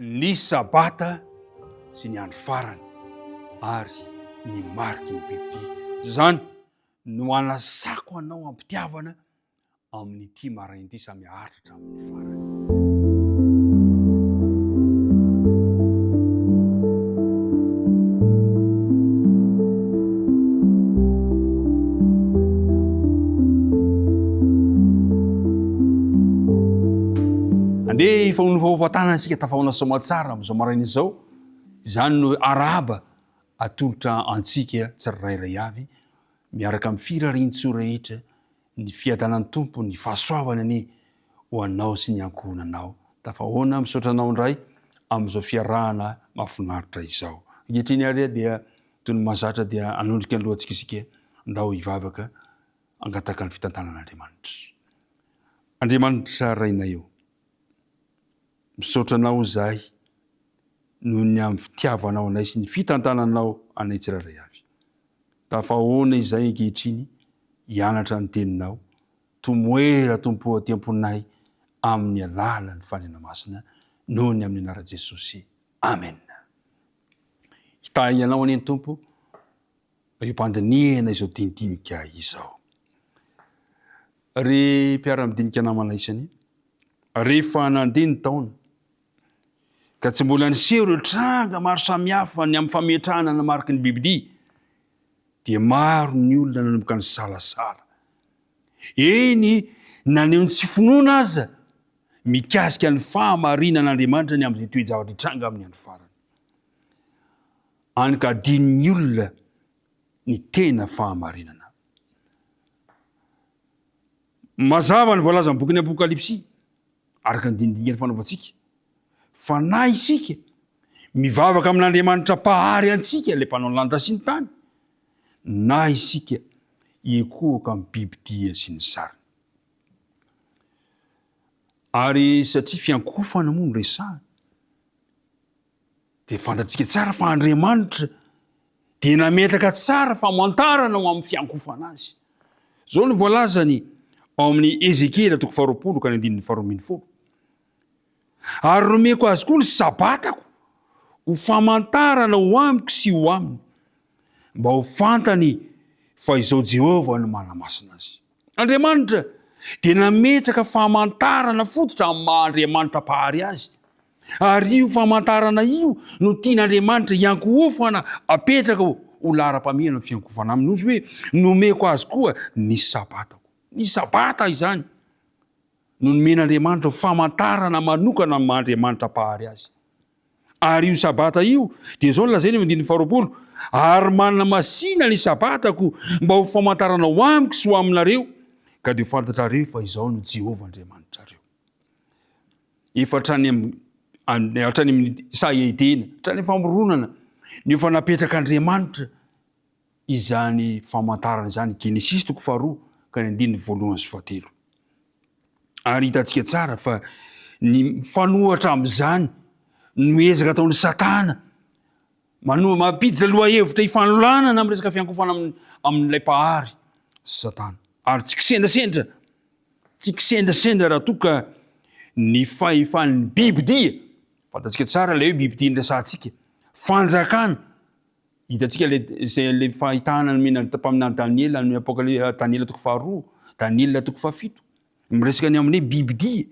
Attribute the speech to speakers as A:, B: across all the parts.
A: ny sabata sy ny andro farany ary ny mariky ny bibidia zany no anasako anao ampitiavana amin'ny ty marainy ity samy haritra amin'ny farany. Andeha ifahofatana isika tafahona soa tsara amin'izao maraina izao, izany no araba atolotra antsika tsirairay avy miaraka amin'ny firarian-tsoa rehetra, ny fiadanan'ny tompo, ny fahasoavana ny ho anao sy ny ankohonanao. Tafahoana misaotra anao indray amin'izao fiarahana mahafinaritra izao. Ankehitriny ary dia toy ny mahazatra dia anondrika ny lohantsika isika ndao hivavaka angataka ny fitantanan'Andriamanitra. Andriamanitra rainay eo, misaotra anao zahay noho ny amin'ny fitiavanao anay sy ny fitantananao anay tsirairay avy. Tafahoana izay ankehitriny hianatra ny teninao, tomoera tompo aty-amponay amin'ny alalan'ny fanena masina noho ny amin'ny anara Jesosy. Amen. Hitahy ianao aneny tompo io mpandiniana izao dinidinika izao. Ry mpiara-midinika namana isany, rehefa nandeha ny taona ka tsy mbola niseho ireo tranga maro samihafa ny amin'ny fametrahana na mariky ny bibidia, dia maro ny olona nanomboka ny salasala. Eny naneho ny tsy finoana aza mikasika ny fahamarinan'Andriamanitra ny amin'izay toe-javatra tranga amin'ny andro farany. Any ka din'ny olona ny tena fahamarinana. Mazava ny voalaza ny bokin'ny Apokalipsy araka ny dinidingany fanaovantsika fa na isika mivavaka amin'Andriamanitra mpahary antsika ilay mpanao ny lanitra sy ny tany, na isika ekoaka amin'ny bibidia sy ny sariny. Ary satria fiankofana moa no resahana, dia fantatsika tsara fa Andriamanitra dia nametraka tsara famantarana ho amin'ny fiankofana azy. Zao no voalazany ao amin'ny Ezekela 20 ka ny 1:12. Ary nomeko azy koa ny sabatako ho famantarana ho amiko sy ho aminy, mba ho fantany fa izao Jehova no manamasina azy. Andriamanitra dia nametraka famantarana fototra amin'ny maha-Andriamanitra mpahary azy. Ary io famantarana io no tian'Andriamanitra hiankofana apetraka ho lara-pamehana amin'ny fiankofana aminy. Ozy hoe nomeko azy koa ny sabatako. Ny sabata izany no nomen'Andriamanitra famantarana manokana amin'ny maha-Andriamanitra mpahary azy. Ary io sabata io dia zao lazainy amin'ny 20, ary manana masina ny sabatako mba ho famantarana ho amiko sy ho aminareo, ka dia ho fantatrareo fa izao no Jehova Andriamanitrareo. Efa hatrany amin'ny sahiaidena, hatrany amin'ny famoronana, ny efa napetraka Andriamanitra izany famantarana izany, Genesis 2 ka ny 1:1-3. Ary hitantsika tsara fa ny fanohatra amin'izany no ezaka ataon'ny Satana mampiditra loha hevitra hifanololana amin'ny resaka fiankofana amin'ilay mpahary Satana. Ary tsy kisendrasendra raha toa ka ny fahefan'ny bibidia, fantatsika tsara ilay hoe bibidia ny resantsika, fanjakana. Hitantsika le fahitana mpaminany Daniela amin'ny Daniela 2, Daniela 2:7, miresaka ny amin'ny bibidia.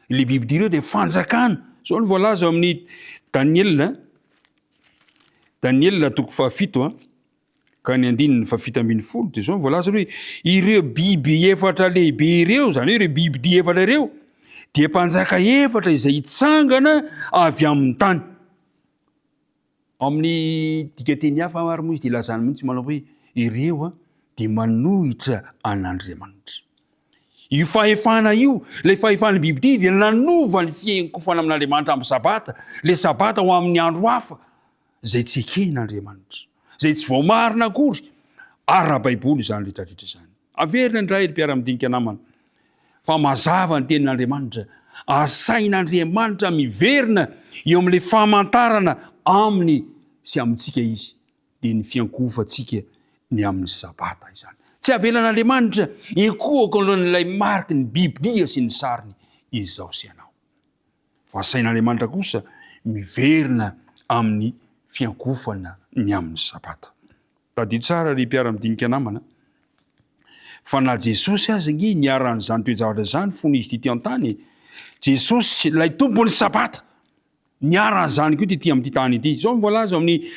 A: Le bibidia ireo dia fanjakana. Zao ny voalaza amin'ny Daniela 2:7 ka ny 7:10, dia zao ny voalaza hoe ireo biby efatra lehibe ireo, zany hoe ireo bibidia efatra ireo, dia mpanjaka efatra izay hitsangana avy amin'ny tany. Amin'ny dikateny hafa ary moa izy dia lazany mihitsy manao hoe ireo dia manohitra an'Andriamanitra. Io fahefana io, ilay fahefan'ny bibidia dia nanova ny fiankofana amin'Andriamanitra amin'ny sabata, le sabata ho amin'ny andro hafa izay tsy eken'Andriamanitra, izay tsy voamarina akory. Ara-Baiboly izany rehetrarehetra izany. Averina indray mpiara-midinika namana fa mazava ny tenin'Andriamanitra, asain'Andriamanitra miverina eo amin'ilay famantarana aminy sy amintsika izy, dia ny fiankofantsika ny amin'ny sabata izany. Tsy avelan'Andriamanitra ekoaka n'ilay mariky ny bibidia sy ny sariny izao sy anao. Fa asain'Andriamanitra kosa miverina amin'ny fiankofana ny amin'ny sabata. Tadidio tsara ry mpiara-midinika namana fa na Jesosy aza ngy niaran'izany toe-javatra zany fony izy ty an-tany. Jesosy lay tompony sabata niaran'izany koa ty amin'ity tany ity. Zao mivoalaza amin'ny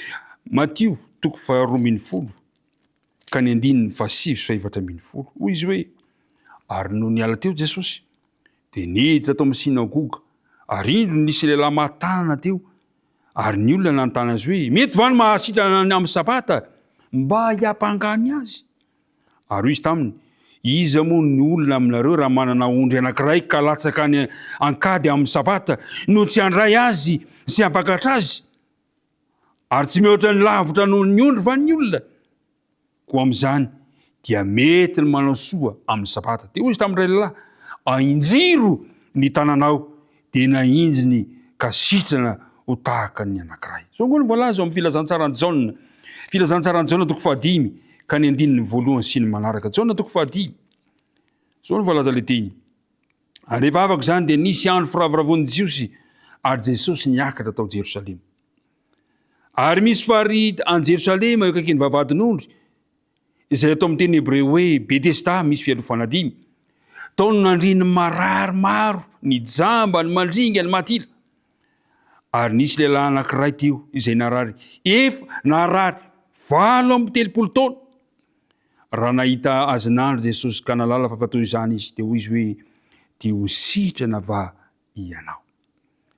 A: Matio 12:20 ka ny 7:7. Hoy izy hoe, ary no niala teo Jesosy de niditra tao amin'ny sinagoga, ary indro nisy lehilahy matanana teo, ary ny olona nanontany azy hoe, mety va ny mahasitrana amin'ny sabata mba hiampangany azy? Ary izy taminy, iza moa ny olona aminareo raha manana ondry anankiray ka latsaka ny ankady amin'ny sabata no tsy handray azy sy hampakatra azy? Ary tsy mihoatra ny lavitra noho ny ondry va ny olona? Koa amin'izany dia mety ny manao soa amin'ny sabata. Dia hoy izy tamin'ray lehilahy, ainjiro ny tananao dia nainjiny ka sitrana ho tahaka ny anankiray. Zao ngoa ny voalaza amin'ny filazantsarany Jona. Filazantsarany Jona 5 ka ny 1 sy ny manaraka. Jona 5. Zao ny voalaza le teny. Ary rehefa afaka zany dia nisy andro firavoravoan'ny Jiosy, ary Jesosy niakatra tao Jerosalema. Ary misy faridy an Jerosalema eo akaikin'ny vavahadin'ondry, izay atao amin'ny teny Hebreo hoe Betesda, misy fialofana 5. Tao no nandriny marary maro, ny jamba, ny mandringa, ny matila. Ary nisy lehilahy anankiray teo izay narary 7 taona. Raha nahita azy nandro Jesosy ka nalala fa fatao izany izy, dia hoy izy hoe, dia ho sitrana va ianao?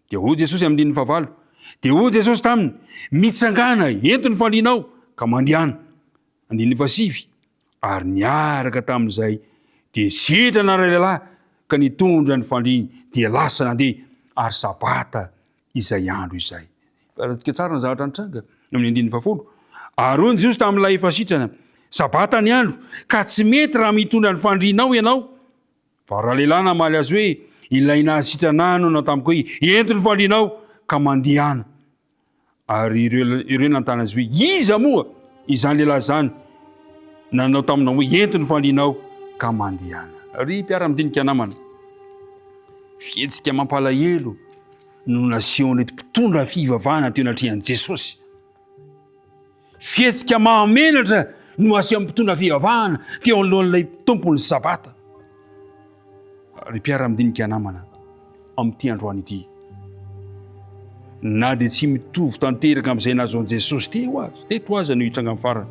A: Dia hoy Jesosy amin'ny 9. Dia hoy Jesosy taminy, mitsangana ento ny fandrinao ka mandehana. 7. Ary niaraka tamin'izay dia sitrana ray lehilahy ka nitondra ny fandriny dia lasa nandeha, ary sabata izay andro izay. Tika tsara ny zavatra nitranga amin'ny 10. Ary hoy Jesosy tamin'ilay efa sitrana, sabata ny andro ka tsy mety raha mitondra ny fandrinao ianao. Fa raha lehilahy namaly azy hoe, ilay nahasitrana no tamiko hoe, ento ny fandrinao ka mandehana. Ary ireo nanontany azy hoe, iza moa izany lehilahy zany nanao taminao hoe ento ny fandrinao ka mandehana? Ry mpiara-midinika namana, fihetsika mampalahelo no naseho an'ity mpitondra fivavahana teo anatrehan'i Jesosy. Fihetsika mahamenatra no aseho mpitondra fivavahana teo alohan'ilay tompony sabata. Ry mpiara-midinika namana, amin'ity androany ity, na dia tsy mitovy tanteraka amin'izay nahazoan'i Jesosy teto aza no hitranga amin'ny farany,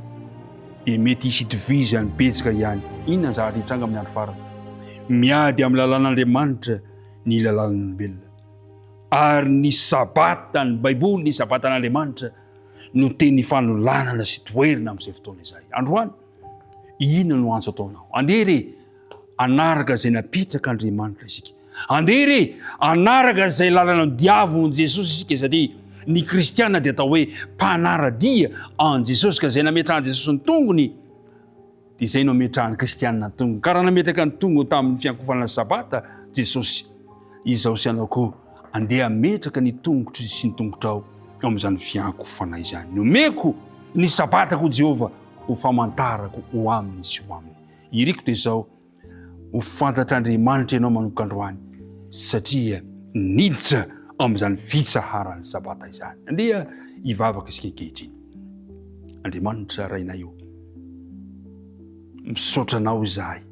A: dia mety hisy itovizany betsaka ihany. Inona zavatra hitranga amin'ny andro farany? Miady amin'ny lalàn'Andriamanitra ny lalàn'olombelona. Ary ny Sabatan'ny Baiboly, ny Sabatan'Andriamanitra no teny fanolanana sy toerina amin'izay fotoana izay. Androany, inona no antso ataonao? Andeha re anaraka izay napitraka Andriamanitra isika. Andeha re anaraka izay lalana diavon Jesosy isika, satria ny kristiana dia atao hoe mpanara-dia an Jesosy, ka izay nametrahan Jesosy ny tongony dia izay no ametrahan'ny kristiana ny tongony. Ka raha nametraka ny tongony tamin'ny fiankofana sabata Jesosy, izao sy anao koa andeha ametraka ny tongotry sy ny tongotrao eo amin'izany fiankofana izany. Nomeko ny sabatako Jehova ho famantarako ho aminy sy ho aminy. Iriko dia izao, ho fantatr'Andriamanitra ianao manomboka androany, satria niditra amin'izany fitsaharan'ny sabata izany. Andeha hivavaka isika ankehitriny. Andriamanitra rainay io, misaotra anao izahay,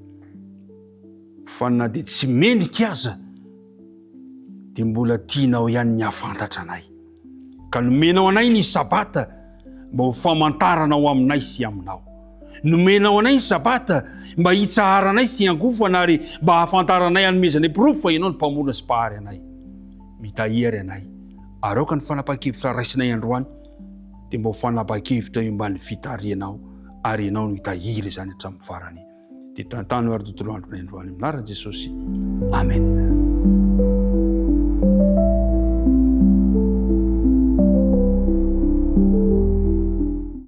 A: fa na dia tsy mendrika aza dia mbola tianao ihany ny hafantatra anay, ka nomenao anay ny sabata mba ho famantaranao aminay sy aminao. Nomenao anay ny sabata mba hitsaharanay sy hankofana, ary mba hafantaranay hanomezanay pirofo fa ianao ny mpamorona sy mpahary anay. Mitahiry anay, ary aoka ny fanapa-kevitra raisinay androany dia mba ho fanapa-kevitra eo mba ny fitarianao, ary ianao no hitahiry izany hatramin'ny farany. Dia tantany ho ary tontolo andronay androany, amin'ny anaran'i Jesosy. Amen.